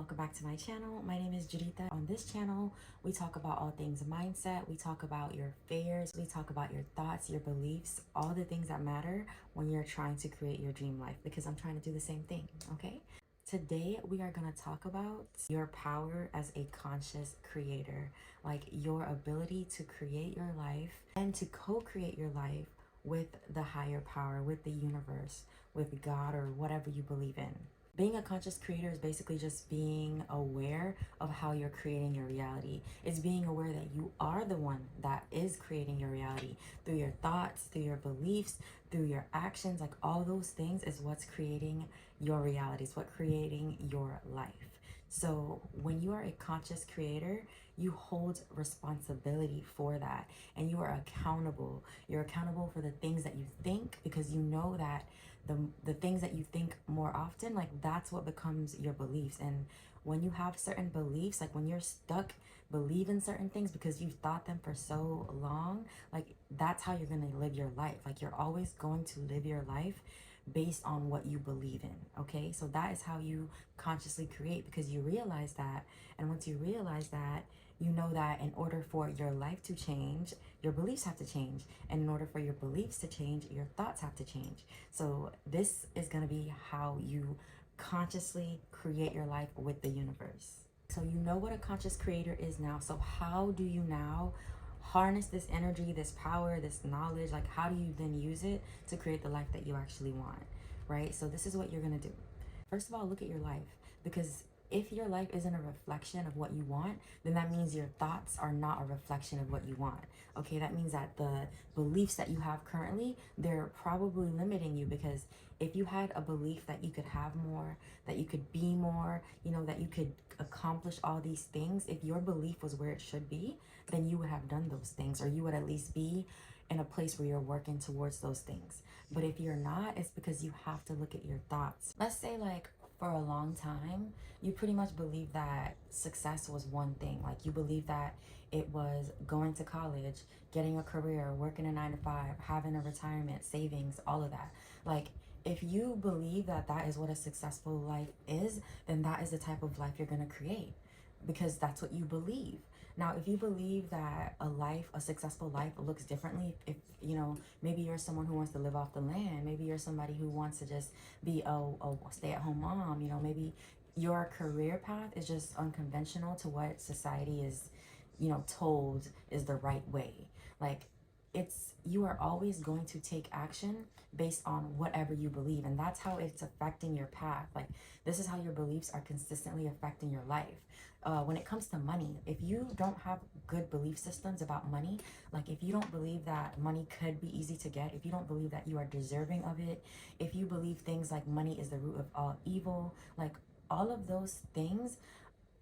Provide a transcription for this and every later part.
welcome back to my channel. My name is Judita. On this channel, we talk about all things mindset. We talk about your fears. We talk about your thoughts, your beliefs, all the things that matter when you're trying to create your dream life, because I'm trying to do the same thing, okay? Today, we are going to talk about your power as a conscious creator, like your ability to create your life and to co-create your life with the higher power, with the universe, with God, or whatever you believe in. Being a conscious creator is basically just being aware of how you're creating your reality. It's being aware that you are the one that is creating your reality through your thoughts, through your beliefs, through your actions. Like all those things is what's creating your reality, it's what creating your life. So when you are a conscious creator, you hold responsibility for that, and you are accountable. You're accountable for the things that you think, because you know that the things that you think more often, like that's what becomes your beliefs. And when you have certain beliefs, like when you're stuck believing certain things because you've thought them for so long, like that's how you're going to live your life. Like you're always going to live your life based on what you believe in. Okay, so that is how you consciously create, because you realize that. And once you realize that, you know that in order for your life to change, your beliefs have to change. And in order for your beliefs to change, your thoughts have to change. So this is going to be how you consciously create your life with the universe. So you know what a conscious creator is now. So how do you now harness this energy, this power, this knowledge? Like how do you then use it to create the life that you actually want, right? So this is what you're going to do. First of all, look at your life, because if your life isn't a reflection of what you want, then that means your thoughts are not a reflection of what you want. Okay, that means that the beliefs that you have currently, they're probably limiting you, because if you had a belief that you could have more, that you could be more, you know, that you could accomplish all these things, if your belief was where it should be, then you would have done those things, or you would at least be in a place where you're working towards those things. But if you're not, it's because you have to look at your thoughts. Let's say, like, for a long time, you pretty much believe that success was one thing. Like you believe that it was going to college, getting a career, working a 9 to 5, having a retirement, savings, all of that. Like if you believe that that is what a successful life is, then that is the type of life you're going to create, because that's what you believe. Now, if you believe that a successful life looks differently, if you know, maybe you're someone who wants to live off the land, maybe you're somebody who wants to just be a stay-at-home mom, you know, maybe your career path is just unconventional to what society is, you know, told is the right way. Like you are always going to take action based on whatever you believe, and that's how it's affecting your path. Like this is how your beliefs are consistently affecting your life. When it comes to money, if you don't have good belief systems about money, like if you don't believe that money could be easy to get, if you don't believe that you are deserving of it, if you believe things like money is the root of all evil, like all of those things,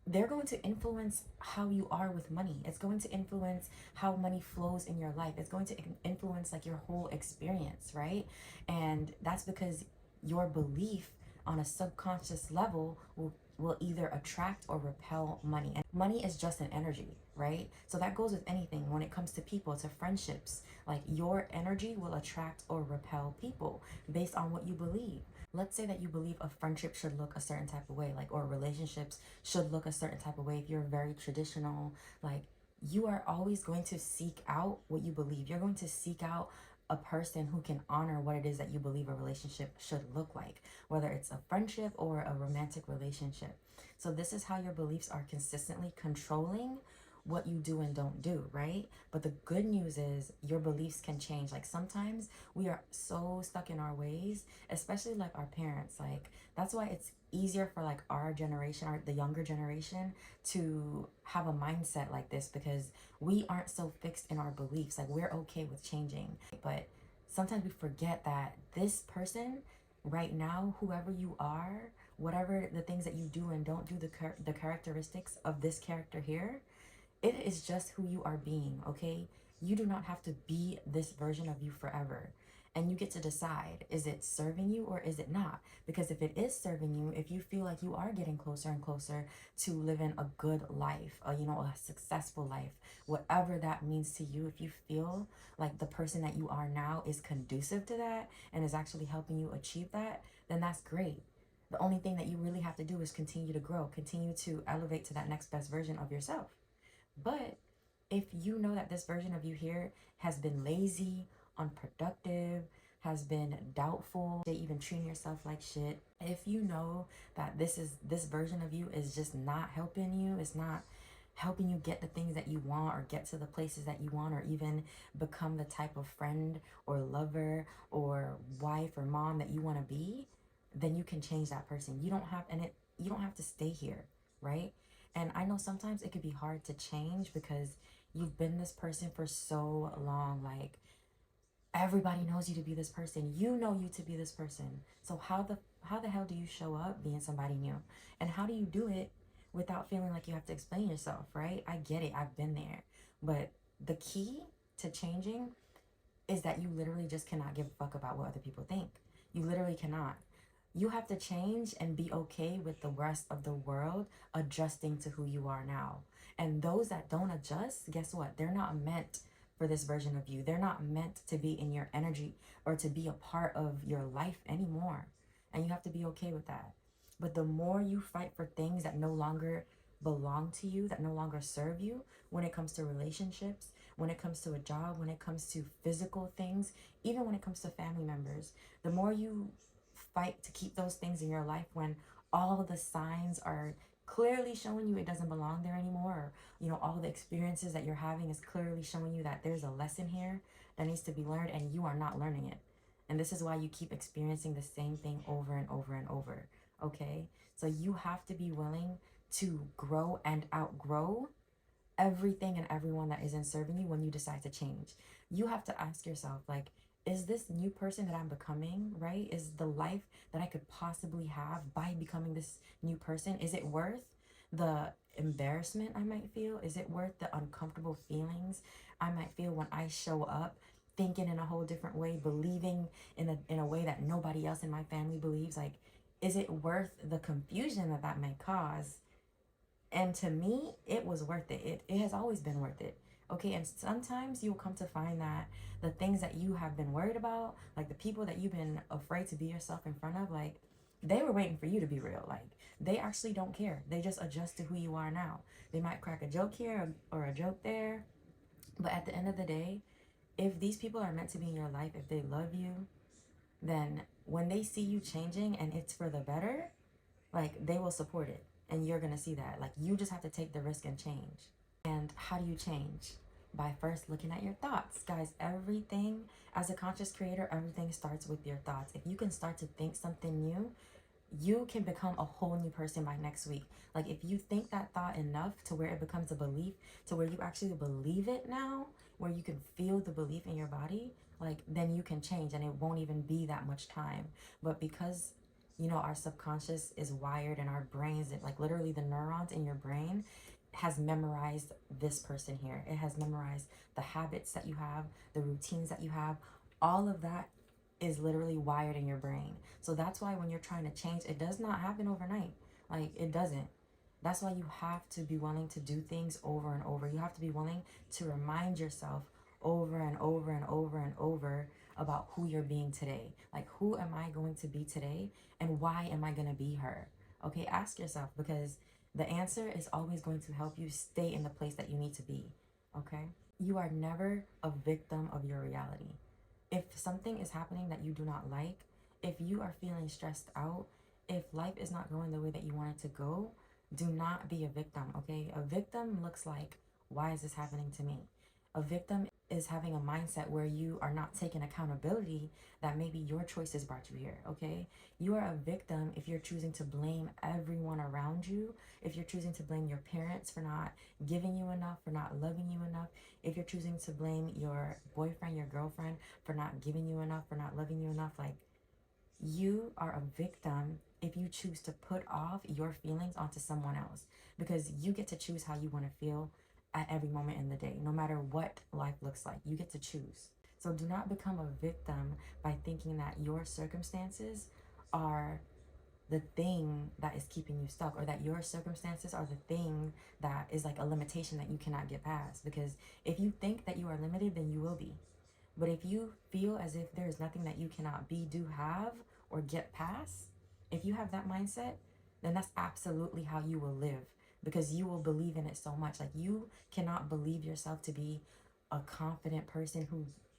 they're going to influence how you are with money. It's going to influence how money flows in your life. It's going to influence like your whole experience, right? And that's because your belief on a subconscious level will either attract or repel money. And money is just an energy, right? So that goes with anything. When it comes to people, to friendships, like your energy will attract or repel people based on what you believe. Let's say that you believe a friendship should look a certain type of way, like, or relationships should look a certain type of way. If you're very traditional, like, you are always going to seek out what you believe. You're going to seek out a person who can honor what it is that you believe a relationship should look like, whether it's a friendship or a romantic relationship. So this is how your beliefs are consistently controlling what you do and don't do, right? But the good news is your beliefs can change. Like sometimes we are so stuck in our ways, especially like our parents. Like that's why it's easier for like our generation, or the younger generation, to have a mindset like this, because we aren't so fixed in our beliefs. Like we're okay with changing. But sometimes we forget that this person right now, whoever you are, whatever the things that you do and don't do, the characteristics of this character here, it is just who you are being, okay? You do not have to be this version of you forever. And you get to decide, is it serving you or is it not? Because if it is serving you, if you feel like you are getting closer and closer to living a good life, you know, a successful life, whatever that means to you, if you feel like the person that you are now is conducive to that and is actually helping you achieve that, then that's great. The only thing that you really have to do is continue to grow, continue to elevate to that next best version of yourself. But if you know that this version of you here has been lazy, unproductive, has been doubtful, even treating yourself like shit, if you know that this version of you is just not helping you, it's not helping you get the things that you want or get to the places that you want or even become the type of friend or lover or wife or mom that you want to be, then you can change that person. You don't have to stay here, right? And I know sometimes it could be hard to change because you've been this person for so long. Like, everybody knows you to be this person. You know you to be this person. So how the hell do you show up being somebody new? And how do you do it without feeling like you have to explain yourself, right? I get it. I've been there. But the key to changing is that you literally just cannot give a fuck about what other people think. You literally cannot. You have to change and be okay with the rest of the world adjusting to who you are now. And those that don't adjust, guess what? They're not meant for this version of you. They're not meant to be in your energy or to be a part of your life anymore. And you have to be okay with that. But the more you fight for things that no longer belong to you, that no longer serve you, when it comes to relationships, when it comes to a job, when it comes to physical things, even when it comes to family members, the more you fight to keep those things in your life when all the signs are clearly showing you it doesn't belong there anymore, or all the experiences that you're having is clearly showing you that there's a lesson here that needs to be learned and you are not learning it. And this is why you keep experiencing the same thing over and over and over. Okay, so you have to be willing to grow and outgrow everything and everyone that isn't serving you when you decide to change. You have to ask yourself, like, is this new person that I'm becoming, right? Is the life that I could possibly have by becoming this new person, is it worth the embarrassment I might feel? Is it worth the uncomfortable feelings I might feel when I show up thinking in a whole different way, believing in a way that nobody else in my family believes? Like, is it worth the confusion that that may cause? And to me, it was worth it. It has always been worth it. Okay, and sometimes you'll come to find that the things that you have been worried about, like the people that you've been afraid to be yourself in front of, like, they were waiting for you to be real. Like, they actually don't care. They just adjust to who you are now. They might crack a joke here or a joke there. But at the end of the day, if these people are meant to be in your life, if they love you, then when they see you changing and it's for the better, like, they will support it. And you're going to see that. Like, you just have to take the risk and change. And how do you change? By first looking at your thoughts. Guys, everything, as a conscious creator, everything starts with your thoughts. If you can start to think something new, you can become a whole new person by next week. Like, if you think that thought enough to where it becomes a belief, to where you actually believe it now, where you can feel the belief in your body, like, then you can change and it won't even be that much time. But because our subconscious is wired and our brains, like literally the neurons in your brain has memorized this person here. It has memorized the habits that you have, the routines that you have. All of that is literally wired in your brain. So that's why when you're trying to change, it does not happen overnight. Like, it doesn't. That's why you have to be willing to do things over and over. You have to be willing to remind yourself over and over and over and over about who you're being today. Like, who am I going to be today and why am I going to be her? Okay, ask yourself, because the answer is always going to help you stay in the place that you need to be. Okay? You are never a victim of your reality. If something is happening that you do not like, if you are feeling stressed out, if life is not going the way that you want it to go, do not be a victim, okay? A victim looks like, why is this happening to me? A victim is having a mindset where you are not taking accountability that maybe your choices brought you here, okay? You are a victim if you're choosing to blame everyone around you, if you're choosing to blame your parents for not giving you enough, for not loving you enough, if you're choosing to blame your boyfriend, your girlfriend for not giving you enough, for not loving you enough. Like, you are a victim if you choose to put off your feelings onto someone else, because you get to choose how you want to feel at every moment in the day, no matter what life looks like. You get to choose. So do not become a victim by thinking that your circumstances are the thing that is keeping you stuck, or that your circumstances are the thing that is like a limitation that you cannot get past. Because if you think that you are limited, then you will be. But if you feel as if there is nothing that you cannot be, do, have, or get past, If you have that mindset, then that's absolutely how you will live, because you will believe in it so much. Like, you cannot believe yourself to be a confident person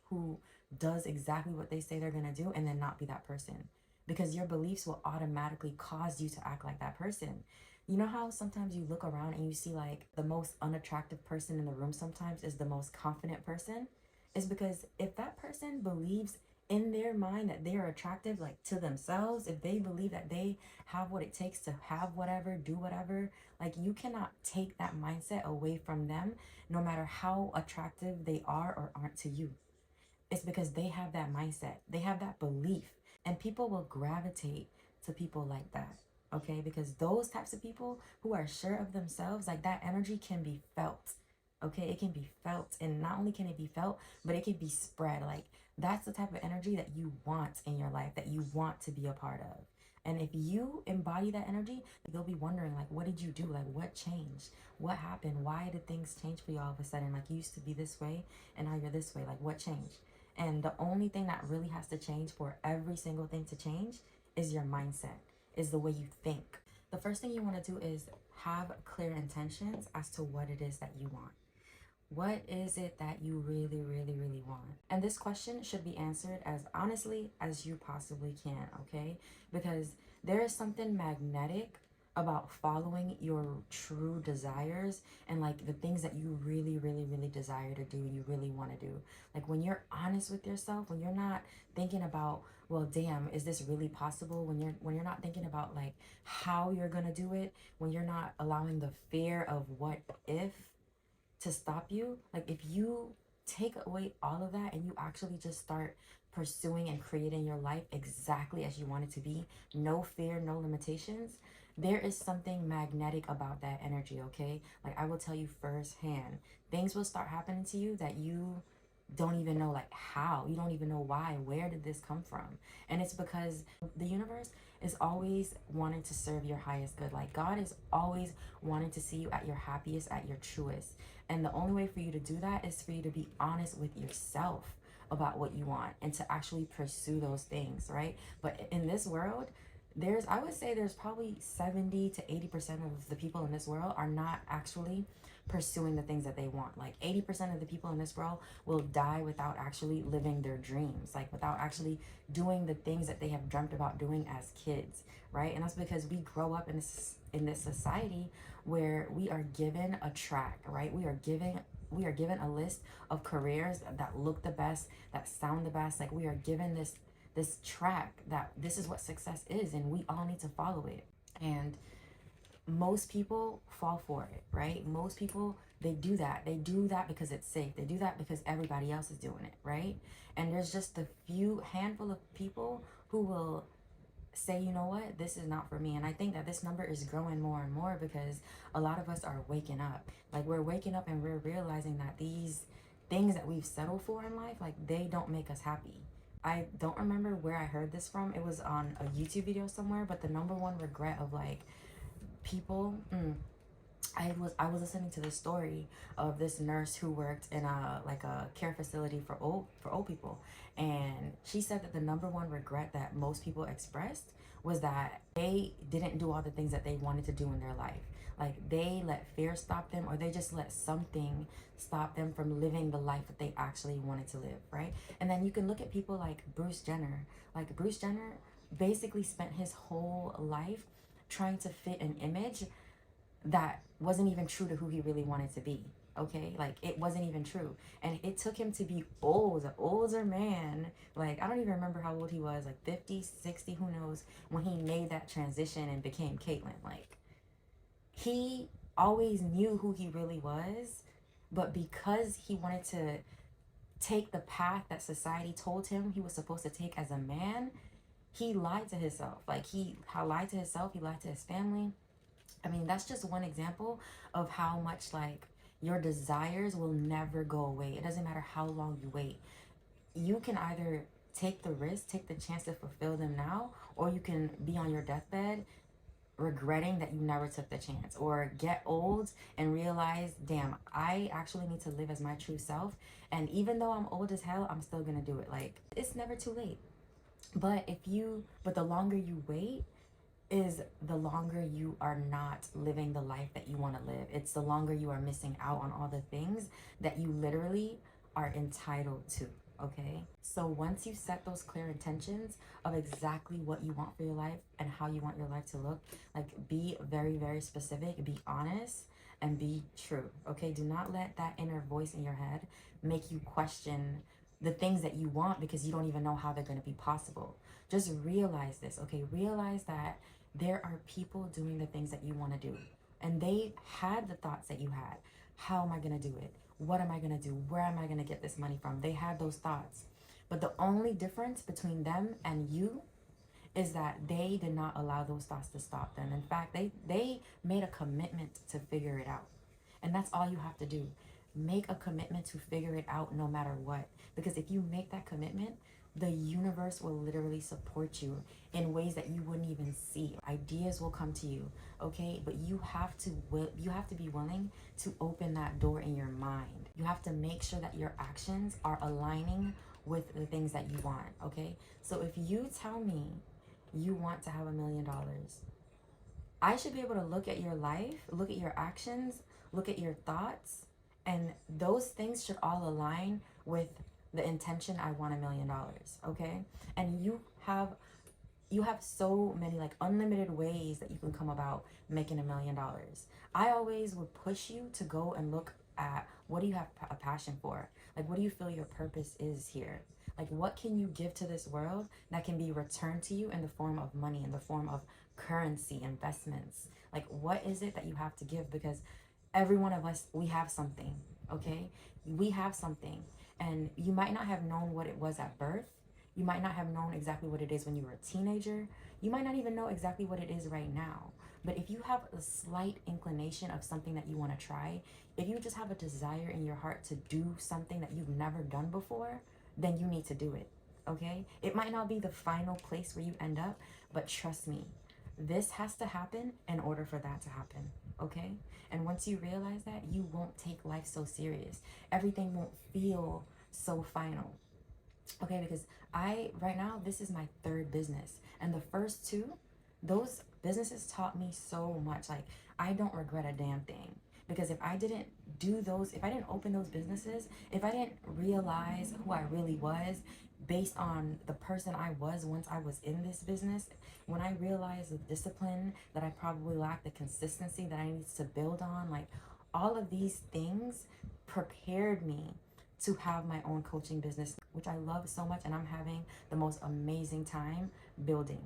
who does exactly what they say they're going to do and then not be that person, because your beliefs will automatically cause you to act like that person. You know how sometimes you look around and you see like the most unattractive person in the room sometimes is the most confident person? Is because if that person believes in their mind that they are attractive, like to themselves, if they believe that they have what it takes to have whatever, do whatever, like, you cannot take that mindset away from them, no matter how attractive they are or aren't to you. It's because they have that mindset, they have that belief, and people will gravitate to people like that. Okay, because those types of people who are sure of themselves, like, that energy can be felt. Okay, it can be felt, and not only can it be felt, but it can be spread. Like, that's the type of energy that you want in your life, that you want to be a part of. And if you embody that energy, they'll be wondering, like, what did you do? Like, what changed? What happened? Why did things change for you all of a sudden? Like, you used to be this way and now you're this way. Like, what changed? And the only thing that really has to change for every single thing to change is your mindset, is the way you think. The first thing you want to do is have clear intentions as to what it is that you want. What is it that you really, really, really want? And this question should be answered as honestly as you possibly can, okay? Because there is something magnetic about following your true desires and like the things that you really, really, really desire to do, you really want to do. Like, when you're honest with yourself, when you're not thinking about, well, damn, is this really possible? When you're not thinking about like how you're gonna do it, when you're not allowing the fear of what if to stop you. Like, if you take away all of that and you actually just start pursuing and creating your life exactly as you want it to be, no fear, no limitations, there is something magnetic about that energy. Okay, like, I will tell you firsthand, things will start happening to you that you don't even know, like, how, you don't even know why, where did this come from? And it's because the universe is always wanting to serve your highest good. Like, God is always wanting to see you at your happiest, at your truest. And the only way for you to do that is for you to be honest with yourself about what you want and to actually pursue those things, right? But in this world, I would say there's probably 70 to 80% of the people in this world are not actually pursuing the things that they want. Like, 80% of the people in this world will die without actually living their dreams, like without actually doing the things that they have dreamt about doing as kids, right? And that's because we grow up in this society where we are given a track, right? We are given a list of careers that look the best, that sound the best. Like, we are given this track that this is what success is, and we all need to follow it. And most people fall for it, right? Most people, they do that because it's safe, they do that because everybody else is doing it, right? And there's just a few handful of people who will say, you know what, this is not for me. And I think that this number is growing more and more because a lot of us are waking up. Like, we're waking up and we're realizing that these things that we've settled for in life, like, they don't make us happy. I don't remember where I heard this from. It was on a YouTube video somewhere, but the number one regret of like people, I was listening to the story of this nurse who worked in a care facility for old people, and she said that the number one regret that most people expressed was that they didn't do all the things that they wanted to do in their life. Like, they let fear stop them, or they just let something stop them from living the life that they actually wanted to live, right? And then you can look at people like Bruce Jenner. Like, Bruce Jenner basically spent his whole life trying to fit an image that wasn't even true to who he really wanted to be. Okay, like, it wasn't even true, and it took him to be old, an older man. Like, I don't even remember how old he was, like 50, 60, who knows, when he made that transition and became Caitlyn. Like, he always knew who he really was, but because he wanted to take the path that society told him he was supposed to take as a man, he lied to himself. Like, he lied to himself, he lied to his family. I mean, that's just one example of how much, like, your desires will never go away. It doesn't matter how long you wait. You can either take the risk, take the chance to fulfill them now, or you can be on your deathbed regretting that you never took the chance, or get old and realize, damn, I actually need to live as my true self. And even though I'm old as hell, I'm still gonna do it. Like, it's never too late. But the longer you wait, is the longer you are not living the life that you want to live. It's the longer you are missing out on all the things that you literally are entitled to. Okay, so once you set those clear intentions of exactly what you want for your life and how you want your life to look, like, be very, very specific, be honest, and be true. Okay, do not let that inner voice in your head make you question the things that you want because you don't even know how they're going to be possible. Just realize this. Okay, realize that there are people doing the things that you want to do, and they had the thoughts that you had. How am I going to do it? What am I going to do? Where am I going to get this money from? They had those thoughts. But the only difference between them and you is that they did not allow those thoughts to stop them. In fact, they made a commitment to figure it out. And that's all you have to do. Make a commitment to figure it out no matter what. Because if you make that commitment, the universe will literally support you in ways that you wouldn't even see. Ideas will come to you, okay? But you have to be willing to open that door in your mind. You have to make sure that your actions are aligning with the things that you want, okay? So if you tell me you want to have $1 million, I should be able to look at your life, look at your actions, look at your thoughts, and those things should all align with the intention I want $1 million, okay? And you have so many, like, unlimited ways that you can come about making $1 million. I always would push you to go and look at, what do you have a passion for? Like, what do you feel your purpose is here? Like, what can you give to this world that can be returned to you in the form of money, in the form of currency, investments? Like, what is it that you have to give? Because every one of us, we have something, okay? We have something. And you might not have known what it was at birth. You might not have known exactly what it is when you were a teenager. You might not even know exactly what it is right now. But if you have a slight inclination of something that you want to try, if you just have a desire in your heart to do something that you've never done before, then you need to do it, okay? It might not be the final place where you end up, but trust me, this has to happen in order for that to happen, okay? And once you realize that, you won't take life so serious. Everything won't feel so final, okay? Because right now, this is my third business. And the first two, those businesses taught me so much. Like, I don't regret a damn thing. Because if I didn't if I didn't open those businesses, if I didn't realize who I really was based on the person I was once I was in this business, when I realized the discipline that I probably lacked, the consistency that I needed to build on, like, all of these things prepared me to have my own coaching business, which I love so much, and I'm having the most amazing time building.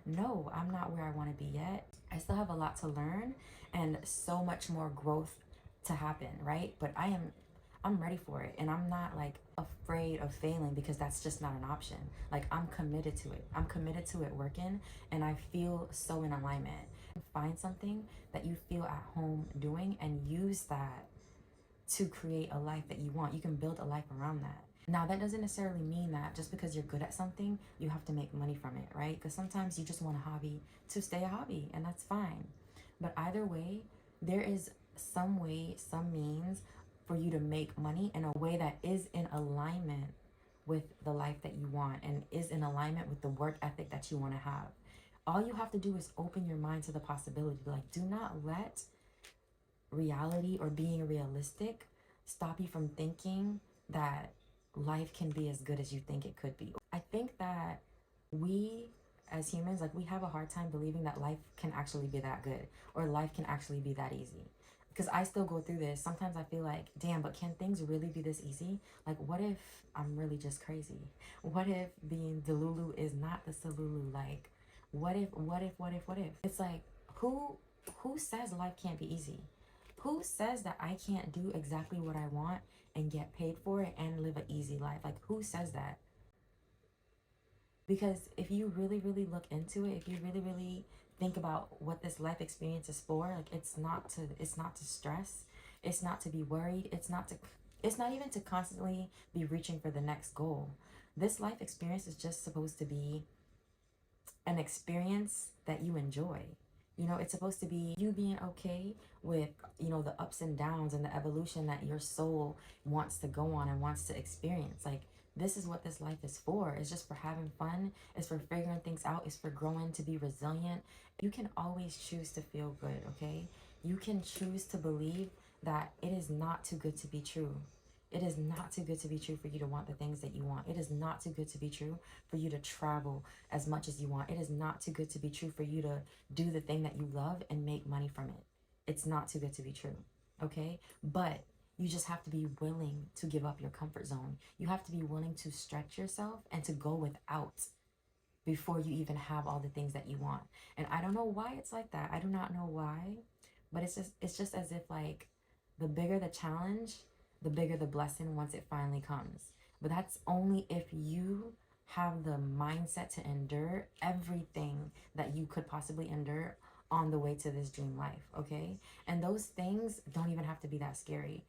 No, I'm not where I want to be yet. I still have a lot to learn and so much more growth to happen, right? But I'm ready for it, and I'm not, like, afraid of failing, because that's just not an option. Like, I'm committed to it. I'm committed to it working, and I feel so in alignment. Find something that you feel at home doing and use that to create a life that you want. You can build a life around that. Now, that doesn't necessarily mean that just because you're good at something, you have to make money from it, right? Because sometimes you just want a hobby to stay a hobby, and that's fine. But either way, there is some way, some means for you to make money in a way that is in alignment with the life that you want and is in alignment with the work ethic that you want to have. All you have to do is open your mind to the possibility. Like, do not let reality or being realistic stop you from thinking that life can be as good as you think it could be. I think that we as humans, like, we have a hard time believing that life can actually be that good or life can actually be that easy. Because I still go through this. Sometimes I feel like, damn, but can things really be this easy? Like, what if I'm really just crazy? What if being Delulu is not the Salulu? Like, what if? It's like, who says life can't be easy? Who says that I can't do exactly what I want and get paid for it and live an easy life? Like, who says that? Because if you really, really look into it, if you really, really think about what this life experience is for, like, it's not to stress, it's not to be worried, it's not even to constantly be reaching for the next goal. This life experience is just supposed to be an experience that you enjoy. You know, it's supposed to be you being okay with, the ups and downs and the evolution that your soul wants to go on and wants to experience. Like, This is what this life is for. It's just for having fun. It's for figuring things out. It's for growing, to be resilient. You can always choose to feel good, okay? You can choose to believe that it is not too good to be true. It is not too good to be true for you to want the things that you want. It is not too good to be true for you to travel as much as you want. It is not too good to be true for you to do the thing that you love and make money from it. It's not too good to be true, okay? But you just have to be willing to give up your comfort zone. You have to be willing to stretch yourself and to go without before you even have all the things that you want. And I don't know why it's like that. I do not know why, but it's just as if like the bigger the challenge, the bigger the blessing once it finally comes. But that's only if you have the mindset to endure everything that you could possibly endure on the way to this dream life, okay? And those things don't even have to be that scary.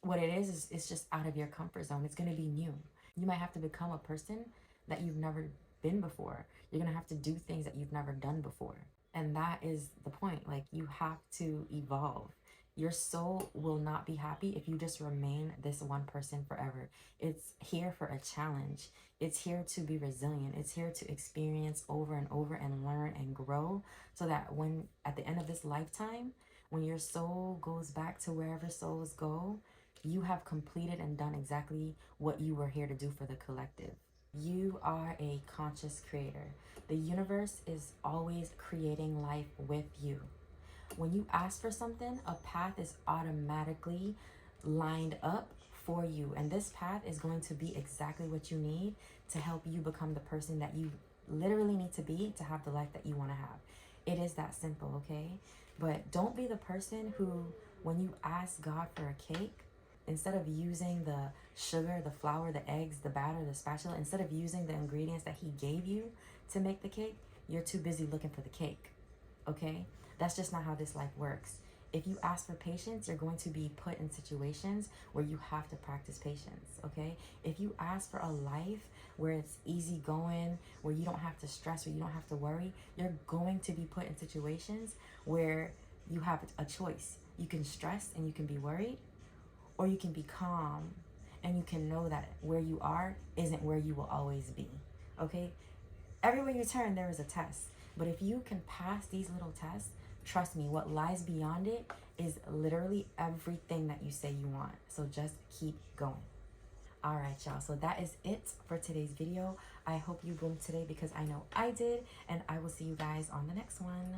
What it is it's just out of your comfort zone. It's going to be new. You might have to become a person that you've never been before. You're going to have to do things that you've never done before. And that is the point. Like, you have to evolve. Your soul will not be happy if you just remain this one person forever. It's here for a challenge. It's here to be resilient. It's here to experience over and over and learn and grow, so that when at the end of this lifetime, when your soul goes back to wherever souls go, you have completed and done exactly what you were here to do for the collective. You are a conscious creator. The universe is always creating life with you. When you ask for something, a path is automatically lined up for you. And this path is going to be exactly what you need to help you become the person that you literally need to be to have the life that you want to have. It is that simple, okay? But don't be the person who, when you ask God for a cake, instead of using the sugar, the flour, the eggs, the batter, the spatula, instead of using the ingredients that He gave you to make the cake, you're too busy looking for the cake, okay? That's just not how this life works. If you ask for patience, you're going to be put in situations where you have to practice patience, okay? If you ask for a life where it's easy going, where you don't have to stress, where you don't have to worry, you're going to be put in situations where you have a choice. You can stress and you can be worried, or you can be calm and you can know that where you are isn't where you will always be, okay? Everywhere you turn, there is a test. But if you can pass these little tests, trust me, what lies beyond it is literally everything that you say you want. So just keep going. All right, y'all. So that is it for today's video. I hope you boomed today because I know I did. And I will see you guys on the next one.